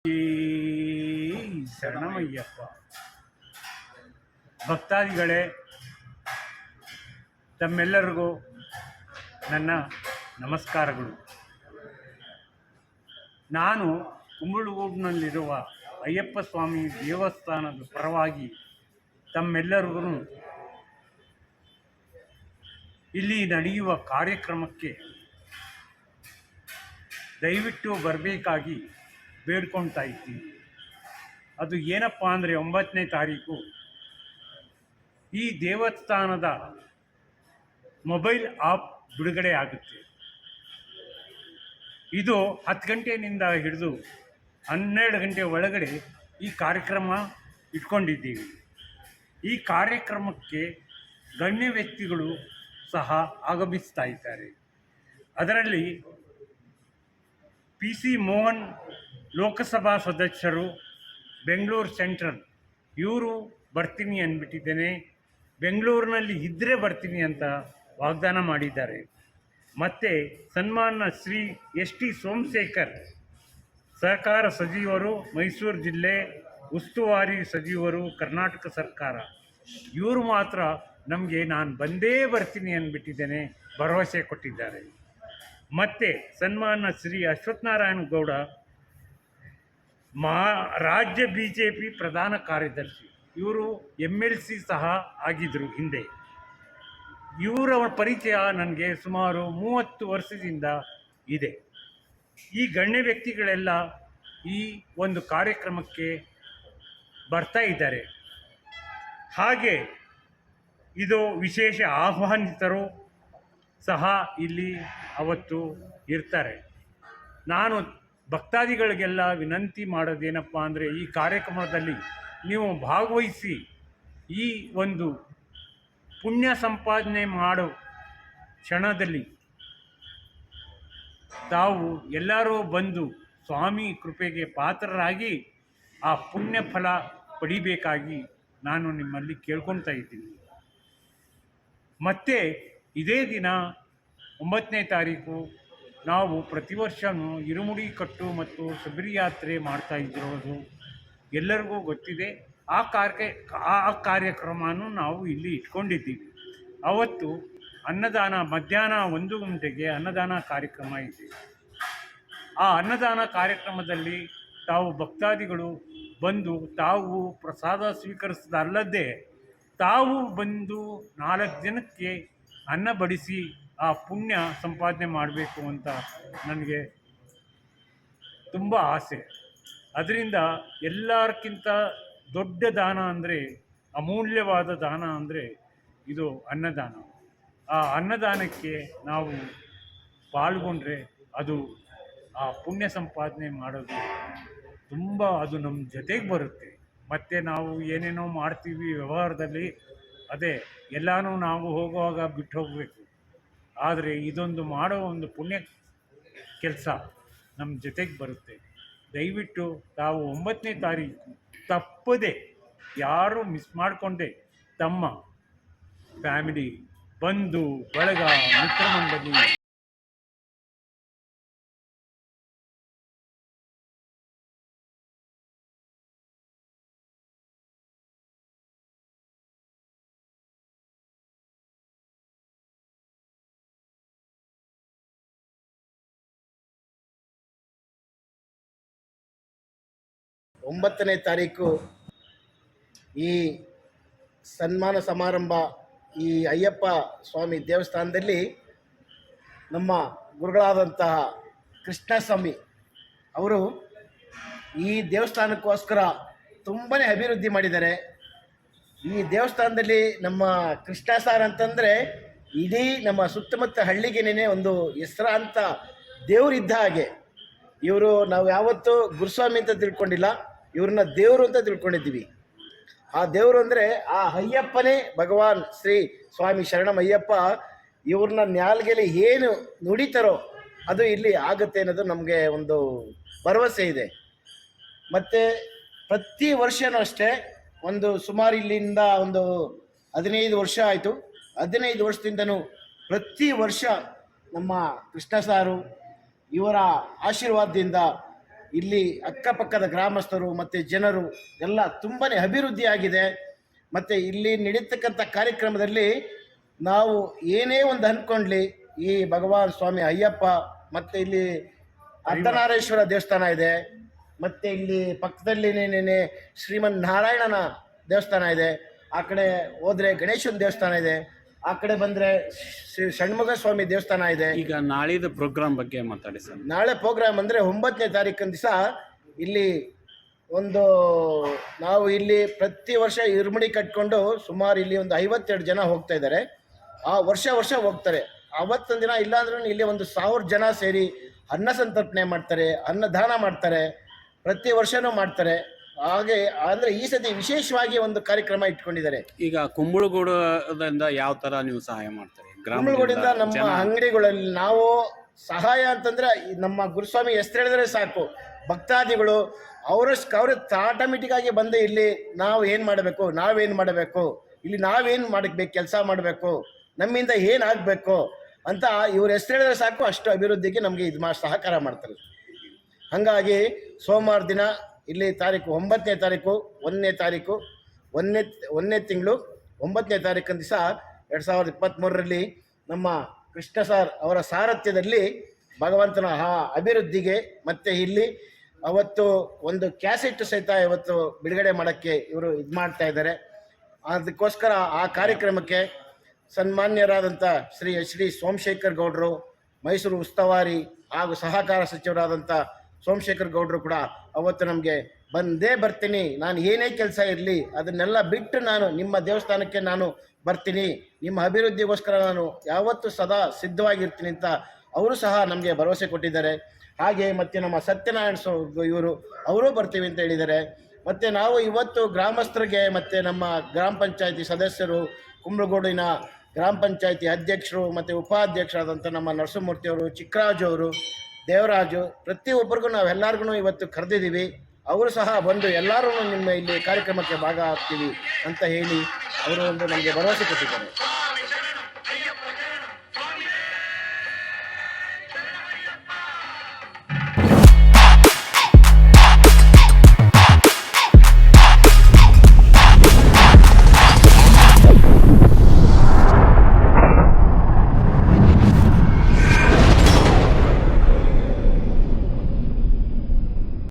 ಈ ಶರಣಮಯ್ಯಪ್ಪ ಭಕ್ತಾದಿಗಳೇ, ತಮ್ಮೆಲ್ಲರಿಗೂ ನನ್ನ ನಮಸ್ಕಾರಗಳು. ನಾನು ಕುಂಬಳಗೂಡಿನಲ್ಲಿರುವ ಅಯ್ಯಪ್ಪ ಸ್ವಾಮಿ ದೇವಸ್ಥಾನದ ಪರವಾಗಿ ತಮ್ಮೆಲ್ಲರಿಗೂ ಇಲ್ಲಿ ನಡೆಯುವ ಕಾರ್ಯಕ್ರಮಕ್ಕೆ ದಯವಿಟ್ಟು ಬರಬೇಕಾಗಿ ಬೇಡ್ಕೊಳ್ತಾ ಇದ್ದೀನಿ. ಅದು ಏನಪ್ಪ ಅಂದರೆ 9ನೇ ತಾರೀಕು ಈ ದೇವಸ್ಥಾನದ ಮೊಬೈಲ್ ಆ್ಯಪ್ ಬಿಡುಗಡೆ ಆಗುತ್ತೆ. ಇದು 10 ಗಂಟೆಯಿಂದ ಹಿಡಿದು 12 ಗಂಟೆ ಒಳಗಡೆ ಈ ಕಾರ್ಯಕ್ರಮ ಇಟ್ಕೊಂಡಿದ್ದೀವಿ. ಈ ಕಾರ್ಯಕ್ರಮಕ್ಕೆ ಗಣ್ಯ ವ್ಯಕ್ತಿಗಳು ಸಹ ಆಗಮಿಸ್ತಾ ಇದ್ದಾರೆ. ಅದರಲ್ಲಿ PC ಮೋಹನ್ ಲೋಕಸಭಾ ಸದಸ್ಯರು, ಬೆಂಗಳೂರು ಸೆಂಟ್ರಲ್, ಇವರು ಬರ್ತೀನಿ ಅಂದ್ಬಿಟ್ಟಿದ್ದೇನೆ, ಬೆಂಗಳೂರಿನಲ್ಲಿ ಇದ್ದರೆ ಬರ್ತೀನಿ ಅಂತ ವಾಗ್ದಾನ ಮಾಡಿದ್ದಾರೆ. ಮತ್ತು ಸನ್ಮಾನ್ಯ ಶ್ರೀ ST ಸೋಮಶೇಖರ್ ಸಹಕಾರ ಸಚಿವರು, ಮೈಸೂರು ಜಿಲ್ಲೆ ಉಸ್ತುವಾರಿ ಸಚಿವರು, ಕರ್ನಾಟಕ ಸರ್ಕಾರ, ಇವರು ಮಾತ್ರ ನಮಗೆ ನಾನು ಬಂದೇ ಬರ್ತೀನಿ ಅಂದ್ಬಿಟ್ಟಿದ್ದೇನೆ ಭರವಸೆ ಕೊಟ್ಟಿದ್ದಾರೆ. ಮತ್ತು ಸನ್ಮಾನ್ಯ ಶ್ರೀ ಅಶ್ವತ್ಥನಾರಾಯಣ ಗೌಡ ರಾಜ್ಯ BJP ಪ್ರಧಾನ ಕಾರ್ಯದರ್ಶಿ, ಇವರು MLC ಸಹ ಆಗಿದ್ದರು ಹಿಂದೆ. ಇವರ ಪರಿಚಯ ನನಗೆ ಸುಮಾರು 30 ವರ್ಷದಿಂದ ಇದೆ. ಈ ಗಣ್ಯ ವ್ಯಕ್ತಿಗಳೆಲ್ಲ ಈ ಒಂದು ಕಾರ್ಯಕ್ರಮಕ್ಕೆ ಬರ್ತಾ ಇದ್ದಾರೆ. ಹಾಗೆ ಇದು ವಿಶೇಷ ಆಹ್ವಾನಿತರು ಸಹ ಇಲ್ಲಿ ಅವತ್ತು ಇರ್ತಾರೆ. ನಾನು ಭಕ್ತಾದಿಗಳಿಗೆಲ್ಲ ವಿನಂತಿ ಮಾಡೋದೇನಪ್ಪ ಅಂದರೆ, ಈ ಕಾರ್ಯಕ್ರಮದಲ್ಲಿ ನೀವು ಭಾಗವಹಿಸಿ ಈ ಒಂದು ಪುಣ್ಯ ಸಂಪಾದನೆ ಮಾಡೋ ಕ್ಷಣದಲ್ಲಿ ತಾವು ಎಲ್ಲರೂ ಬಂದು ಸ್ವಾಮಿ ಕೃಪೆಗೆ ಪಾತ್ರರಾಗಿ ಆ ಪುಣ್ಯ ಫಲ ಪಡಿಬೇಕಾಗಿ ನಾನು ನಿಮ್ಮಲ್ಲಿ ಕೇಳ್ಕೊತಾ ಇದ್ದೀನಿ. ಮತ್ತು ಇದೇ ದಿನ 9ನೇ ತಾರೀಕು ನಾವು ಪ್ರತಿ ವರ್ಷವೂ ಇರುಮುಡಿ ಕಟ್ಟು ಮತ್ತು ಶಬರಿ ಯಾತ್ರೆ ಮಾಡ್ತಾ ಇದ್ದಿರೋದು ಎಲ್ಲರಿಗೂ ಗೊತ್ತಿದೆ. ಆ ಕಾರ್ಯಕ್ರಮನೂ ನಾವು ಇಲ್ಲಿ ಇಟ್ಕೊಂಡಿದ್ದೀವಿ. ಅವತ್ತು ಅನ್ನದಾನ ಮಧ್ಯಾಹ್ನ 1 ಗಂಟೆಗೆ ಅನ್ನದಾನ ಕಾರ್ಯಕ್ರಮ ಇದೆ. ಆ ಅನ್ನದಾನ ಕಾರ್ಯಕ್ರಮದಲ್ಲಿ ತಾವು ಭಕ್ತಾದಿಗಳು ಬಂದು ತಾವು ಪ್ರಸಾದ ಸ್ವೀಕರಿಸೋದಲ್ಲದೆ ತಾವು ಬಂದು 4 ಜನಕ್ಕೆ ಅನ್ನ ಬಡಿಸಿ ಆ ಪುಣ್ಯ ಸಂಪಾದನೆ ಮಾಡಬೇಕು ಅಂತ ನನಗೆ ತುಂಬ ಆಸೆ. ಅದರಿಂದ ಎಲ್ಲರಿಗಿಂತ ದೊಡ್ಡ ದಾನ ಅಂದರೆ, ಅಮೂಲ್ಯವಾದ ದಾನ ಅಂದರೆ ಇದು ಅನ್ನದಾನ. ಆ ಅನ್ನದಾನಕ್ಕೆ ನಾವು ಪಾಲ್ಗೊಂಡ್ರೆ ಅದು ಆ ಪುಣ್ಯ ಸಂಪಾದನೆ ಮಾಡೋದು ತುಂಬ, ಅದು ನಮ್ಮ ಜೊತೆಗೆ ಬರುತ್ತೆ. ಮತ್ತು ನಾವು ಏನೇನೋ ಮಾಡ್ತೀವಿ ವ್ಯವಹಾರದಲ್ಲಿ, ಅದೇ ಎಲ್ಲನೂ ನಾವು ಹೋಗುವಾಗ ಬಿಟ್ಟು ಹೋಗಬೇಕು. ಆದರೆ ಇದೊಂದು ಮಾಡೋ ಒಂದು ಪುಣ್ಯ ಕೆಲಸ ನಮ್ಮ ಜೊತೆಗೆ ಬರುತ್ತೆ. ದಯವಿಟ್ಟು ತಾವು 9ನೇ ತಾರೀಕು ತಪ್ಪದೆ ಯಾರೂ ಮಿಸ್ ಮಾಡಿಕೊಂಡೆ ತಮ್ಮ ಫ್ಯಾಮಿಲಿ, ಬಂಧು ಬಳಗ, ಮಿತ್ರಮಂಡಳಿ ಒಂಬತ್ತನೇ ತಾರೀಕು ಈ ಸನ್ಮಾನ ಸಮಾರಂಭ ಈ ಅಯ್ಯಪ್ಪ ಸ್ವಾಮಿ ದೇವಸ್ಥಾನದಲ್ಲಿ ನಮ್ಮ ಗುರುಗಳಾದಂತಹ ಕೃಷ್ಣಸ್ವಾಮಿ ಅವರು ಈ ದೇವಸ್ಥಾನಕ್ಕೋಸ್ಕರ ತುಂಬಾ ಅಭಿವೃದ್ಧಿ ಮಾಡಿದ್ದಾರೆ. ಈ ದೇವಸ್ಥಾನದಲ್ಲಿ ನಮ್ಮ ಕೃಷ್ಣ ಸಾರ್ ಅಂತಂದರೆ ಇಡೀ ನಮ್ಮ ಸುತ್ತಮುತ್ತ ಹಳ್ಳಿಗೇನೆ ಒಂದು ಹೆಸರಾಂತ ದೇವರಿದ್ದ ಹಾಗೆ. ಇವರು ನಾವು ಯಾವತ್ತೂ ಗುರುಸ್ವಾಮಿ ಅಂತ ತಿಳ್ಕೊಂಡಿಲ್ಲ, ಇವ್ರನ್ನ ದೇವರು ಅಂತ ತಿಳ್ಕೊಂಡಿದ್ದೀವಿ. ಆ ದೇವರು ಅಂದರೆ ಆ ಅಯ್ಯಪ್ಪನೇ ಭಗವಾನ್ ಶ್ರೀ ಸ್ವಾಮಿ ಶರಣಮಯ್ಯಪ್ಪ. ಇವ್ರನ್ನ ನ್ಯಾಲ್ಗೆಲಿ ಏನು ನುಡಿತಾರೋ ಅದು ಇಲ್ಲಿ ಆಗುತ್ತೆ ಅನ್ನೋದು ನಮಗೆ ಒಂದು ಭರವಸೆ ಇದೆ. ಮತ್ತು ಪ್ರತಿ ವರ್ಷವೂ ಅಷ್ಟೇ, ಒಂದು ಸುಮಾರು ಇಲ್ಲಿಂದ ಒಂದು 15 ವರ್ಷ ಆಯಿತು. 15 ವರ್ಷದಿಂದನೂ ಪ್ರತಿ ವರ್ಷ ನಮ್ಮ ಕೃಷ್ಣ ಸಾರು ಇವರ ಆಶೀರ್ವಾದದಿಂದ ಇಲ್ಲಿ ಅಕ್ಕಪಕ್ಕದ ಗ್ರಾಮಸ್ಥರು ಮತ್ತು ಜನರು ಎಲ್ಲ ತುಂಬಾ ಅಭಿವೃದ್ಧಿಯಾಗಿದೆ. ಮತ್ತು ಇಲ್ಲಿ ನಡೀತಕ್ಕಂಥ ಕಾರ್ಯಕ್ರಮದಲ್ಲಿ ನಾವು ಏನೇ ಒಂದು ಅಂದ್ಕೊಂಡ್ಲಿ ಈ ಭಗವಾನ್ ಸ್ವಾಮಿ ಅಯ್ಯಪ್ಪ, ಮತ್ತು ಇಲ್ಲಿ ಅರ್ಧನಾರೇಶ್ವರ ದೇವಸ್ಥಾನ ಇದೆ, ಮತ್ತು ಇಲ್ಲಿ ಪಕ್ಕದಲ್ಲಿ ಶ್ರೀಮನ್ ನಾರಾಯಣನ ದೇವಸ್ಥಾನ ಇದೆ, ಆ ಕಡೆ ಹೋದರೆ ಗಣೇಶನ ದೇವಸ್ಥಾನ ಇದೆ, ಆ ಕಡೆ ಬಂದರೆ ಶ್ರೀ ಷಣ್ಮುಖ ಸ್ವಾಮಿ ದೇವಸ್ಥಾನ ಇದೆ. ಈಗ ನಾಳಿದ ಪ್ರೋಗ್ರಾಮ್ ಬಗ್ಗೆ ಮಾತಾಡಿ ಸರ್. ನಾಳೆ ಪ್ರೋಗ್ರಾಮ್ ಅಂದರೆ 9ನೇ ತಾರೀಕಿನ ದಿವಸ ಇಲ್ಲಿ ನಾವು ಇಲ್ಲಿ ಪ್ರತಿ ವರ್ಷ ಇರ್ಮಡಿ ಕಟ್ಕೊಂಡು ಸುಮಾರು ಇಲ್ಲಿ ಒಂದು 52 ಜನ ಹೋಗ್ತಾ ಇದ್ದಾರೆ. ಆ ವರ್ಷ ಹೋಗ್ತಾರೆ. ಅವತ್ತೊಂದು ದಿನ ಇಲ್ಲಾಂದ್ರೂ ಇಲ್ಲಿ ಒಂದು 1000 ಜನ ಸೇರಿ ಅನ್ನ ಸಂತರ್ಪಣೆ ಮಾಡ್ತಾರೆ, ಅನ್ನದಾನ ಮಾಡ್ತಾರೆ, ಪ್ರತಿ ವರ್ಷನೂ ಮಾಡ್ತಾರೆ. ಹಾಗೆ ಅಂದರೆ ಈ ಸತಿ ವಿಶೇಷವಾಗಿ ಒಂದು ಕಾರ್ಯಕ್ರಮ ಇಟ್ಕೊಂಡಿದ್ದಾರೆ. ಈಗ ಕುಂಬಳಗೂಡದಿಂದ ಯಾವ ತರ ನೀವು ಸಹಾಯ ಮಾಡ್ತಾರೆ? ಕುಂಬಳಗೂಡಿಂದ ನಮ್ಮ ಅಂಗಡಿಗಳಲ್ಲಿ ನಾವು ಸಹಾಯ ಅಂತಂದ್ರೆ ನಮ್ಮ ಗುರುಸ್ವಾಮಿ ಹೆಸರು ಹೇಳಿದ್ರೆ ಸಾಕು, ಭಕ್ತಾದಿಗಳು ಅವ್ರ ಆಟೋಮೆಟಿಕ್ ಆಗಿ ಬಂದು ಇಲ್ಲಿ ನಾವೇನು ಮಾಡಬೇಕು, ಇಲ್ಲಿ ನಾವೇನು ಮಾಡಬೇಕು, ಕೆಲಸ ಮಾಡಬೇಕು, ನಮ್ಮಿಂದ ಏನಾಗಬೇಕು ಅಂತ ಇವ್ರ ಹೆಸರು ಹೇಳಿದ್ರೆ ಸಾಕು, ಅಷ್ಟು ಅಭಿವೃದ್ಧಿಗೆ ನಮಗೆ ಸಹಕಾರ ಮಾಡ್ತಾರೆ. ಹಾಗಾಗಿ ಸೋಮವಾರ ದಿನ ಇಲ್ಲಿ 9ನೇ ತಾರೀಕು 1ನೇ ತಿಂಗಳು 9ನೇ ತಾರೀಕಿನ ದಿವಸ 2023ರಲ್ಲಿ ನಮ್ಮ ಕೃಷ್ಣ ಸರ್ ಅವರ ಸಾರಥ್ಯದಲ್ಲಿ ಭಗವಂತನ ಅಭಿವೃದ್ಧಿಗೆ ಮತ್ತು ಇಲ್ಲಿ ಅವತ್ತು ಒಂದು ಕ್ಯಾಸೆಟ್ ಸಹಿತ ಇವತ್ತು ಬಿಡುಗಡೆ ಮಾಡೋಕ್ಕೆ ಇವರು ಮಾಡ್ತಾ ಇದ್ದಾರೆ. ಅದಕ್ಕೋಸ್ಕರ ಆ ಕಾರ್ಯಕ್ರಮಕ್ಕೆ ಸನ್ಮಾನ್ಯರಾದಂಥ ಶ್ರೀ ಸೋಮಶೇಖರ್ ಗೌಡರು, ಮೈಸೂರು ಉಸ್ತುವಾರಿ ಹಾಗೂ ಸಹಕಾರ ಸಚಿವರಾದಂಥ ಸೋಮಶೇಖರ್ ಗೌಡರು ಕೂಡ ಅವತ್ತು ನಮಗೆ ಬಂದೇ ಬರ್ತೀನಿ, ನಾನು ಏನೇ ಕೆಲಸ ಇರಲಿ ಅದನ್ನೆಲ್ಲ ಬಿಟ್ಟು ನಾನು ನಿಮ್ಮ ದೇವಸ್ಥಾನಕ್ಕೆ ನಾನು ಬರ್ತೀನಿ, ನಿಮ್ಮ ಅಭಿವೃದ್ಧಿಗೋಸ್ಕರ ನಾನು ಯಾವತ್ತೂ ಸದಾ ಸಿದ್ಧವಾಗಿರ್ತೀನಿ ಅಂತ ಅವರು ಸಹ ನಮಗೆ ಭರವಸೆ ಕೊಟ್ಟಿದ್ದಾರೆ. ಹಾಗೆ ಮತ್ತು ನಮ್ಮ ಸತ್ಯನಾರಾಯಣ ಅವರು ಬರ್ತೀವಿ ಅಂತ ಹೇಳಿದ್ದಾರೆ. ಮತ್ತು ನಾವು ಇವತ್ತು ಗ್ರಾಮಸ್ಥರಿಗೆ ಮತ್ತು ನಮ್ಮ ಗ್ರಾಮ ಪಂಚಾಯತಿ ಸದಸ್ಯರು, ಕುಂಬ್ಳಗೂಡಿನ ಗ್ರಾಮ ಪಂಚಾಯತಿ ಅಧ್ಯಕ್ಷರು ಮತ್ತು ಉಪಾಧ್ಯಕ್ಷರಾದಂಥ ನಮ್ಮ ನರಸಿಂಹಮೂರ್ತಿಯವರು, ಚಿಕ್ಕರಾಜು ಅವರು, ದೇವರಾಜು, ಪ್ರತಿಯೊಬ್ಬರಿಗೂ ನಾವೆಲ್ಲರಿಗೂ ಇವತ್ತು ಕರೆದಿದ್ದೀವಿ. ಅವರು ಸಹ ಬಂದು ಎಲ್ಲರೂ ನಿಮ್ಮ ಇಲ್ಲಿ ಕಾರ್ಯಕ್ರಮಕ್ಕೆ ಭಾಗ ಆಗ್ತೀವಿ ಅಂತ ಹೇಳಿ ಅವರು ನಮಗೆ ಭರವಸೆ ಕೊಟ್ಟಿದ್ದಾರೆ.